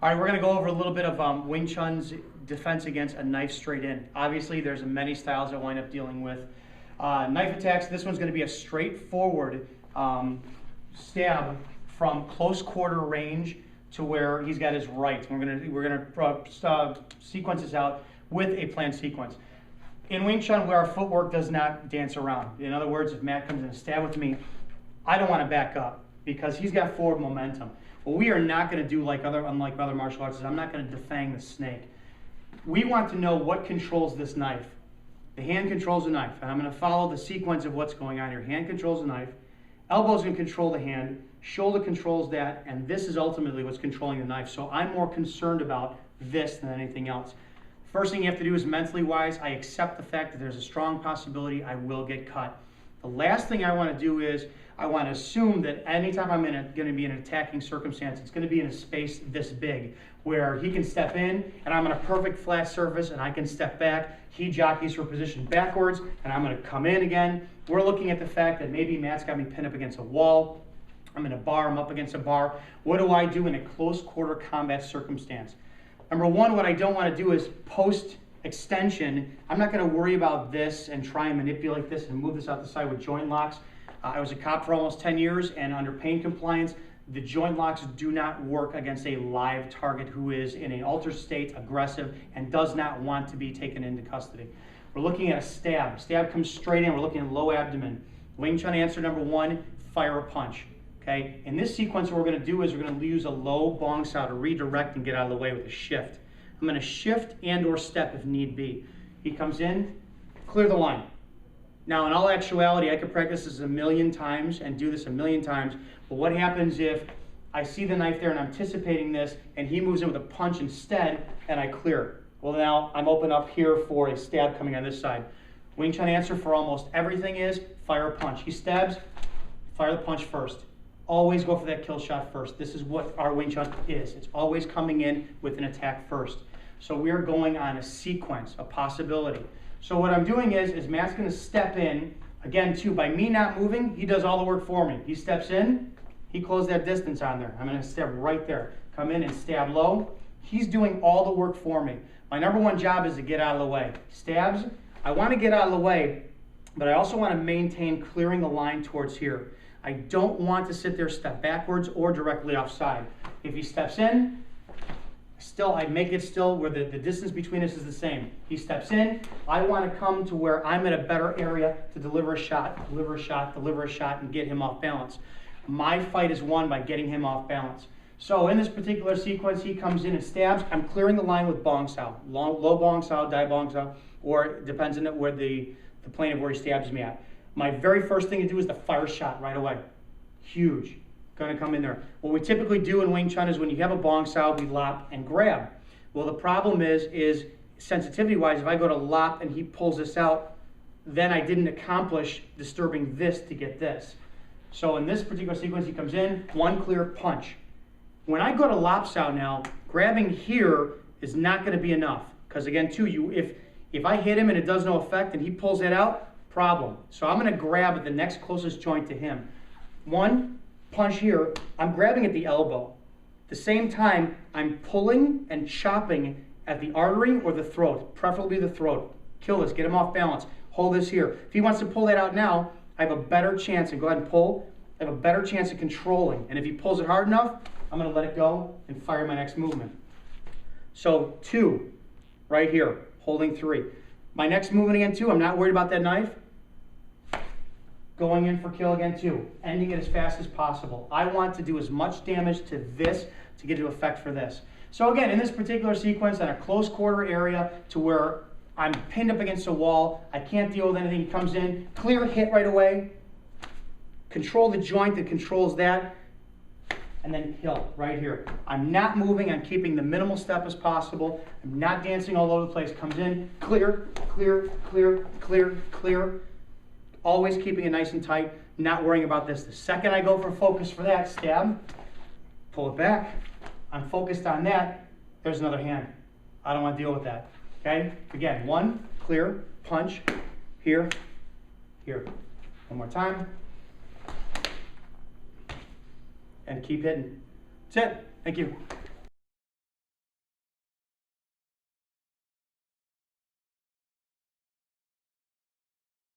All right, we're going to go over a little bit of Wing Chun's defense against a knife straight in. Obviously, there's many styles I wind up dealing with. Knife attacks, this one's going to be a straightforward stab from close quarter range to where he's got his right. We're gonna sequence this out with a planned sequence. In Wing Chun, where our footwork does not dance around. In other words, if Matt comes in and stab with me, I don't want to back up because he's got forward momentum. What we are not going to do, unlike other martial arts, is I'm not going to defang the snake. We want to know what controls this knife. The hand controls the knife, and I'm going to follow the sequence of what's going on here. Hand controls the knife, elbow's going to control the hand, shoulder controls that, and this is ultimately what's controlling the knife. So I'm more concerned about this than anything else. First thing you have to do is mentally wise, I accept the fact that there's a strong possibility I will get cut. The last thing I want to do is I want to assume that anytime I'm going to be in an attacking circumstance, it's going to be in a space this big where he can step in and I'm on a perfect flat surface and I can step back. He jockeys for position backwards and I'm going to come in again. We're looking at the fact that maybe Matt's got me pinned up against a wall. I'm in a bar, I'm up against a bar. What do I do in a close quarter combat circumstance? Number one, what I don't want to do is post extension. I'm not going to worry about this and try and manipulate this and move this out the side with joint locks. I was a cop for almost 10 years, and under pain compliance, the joint locks do not work against a live target who is in an altered state, aggressive, and does not want to be taken into custody. We're looking at a stab. Stab comes straight in. We're looking at low abdomen. Wing Chun answer number one, fire a punch. Okay? In this sequence, what we're going to do is we're going to use a low bong sao to redirect and get out of the way with a shift. I'm going to shift and or step if need be. He comes in, clear the line. Now, in all actuality, I could practice this a million times and do this a million times, but what happens if I see the knife there and I'm anticipating this and he moves in with a punch instead and I clear? Well, now I'm open up here for a stab coming on this side. Wing Chun answer for almost everything is fire a punch. He stabs, fire the punch first. Always go for that kill shot first. This is what our Wing Chun is. It's always coming in with an attack first. So we are going on a sequence, a possibility. So what I'm doing is Matt's going to step in, again too, by me not moving, he does all the work for me. He steps in, he closed that distance on there. I'm going to step right there. Come in and stab low. He's doing all the work for me. My number one job is to get out of the way. Stabs, I want to get out of the way, but I also want to maintain clearing the line towards here. I don't want to sit there, step backwards or directly offside. If he steps in, still, I make it still where the distance between us is the same. He steps in, I want to come to where I'm in a better area to deliver a shot, deliver a shot, deliver a shot, and get him off balance. My fight is won by getting him off balance. So in this particular sequence, he comes in and stabs. I'm clearing the line with bong sao, low bong sao, die bong sao, or it depends on where the plane of where he stabs me at. My very first thing to do is the fire shot right away. Huge. Going to come in there. What we typically do in Wing Chun is when you have a bong sao, we lop and grab. Well, the problem is sensitivity-wise, if I go to lop and he pulls this out, then I didn't accomplish disturbing this to get this. So in this particular sequence, he comes in, one clear punch. When I go to lop sao now, grabbing here is not going to be enough. Because again, too, if I hit him and it does no effect and he pulls that out, problem. So I'm going to grab at the next closest joint to him. One punch here, I'm grabbing at the elbow. At the same time, I'm pulling and chopping at the artery or the throat, preferably the throat. Kill this, get him off balance. Hold this here. If he wants to pull that out now, I have a better chance, and go ahead and pull, I have a better chance of controlling. And if he pulls it hard enough, I'm going to let it go and fire my next movement. So 2, right here, holding 3. My next movement again 2, I'm not worried about that knife. Going in for kill again 2, ending it as fast as possible. I want to do as much damage to this to get to effect for this. So again, in this particular sequence, in a close quarter area to where I'm pinned up against a wall, I can't deal with anything, he comes in, clear hit right away, control the joint that controls that, and then kill right here. I'm not moving, I'm keeping the minimal step as possible, I'm not dancing all over the place, comes in, clear, clear, clear, clear, clear, always keeping it nice and tight, not worrying about this. The second I go for focus for that, stab, pull it back, I'm focused on that, there's another hand. I don't want to deal with that. Okay? Again, 1, clear, punch, here, here. One more time. And keep hitting. That's it. Thank you.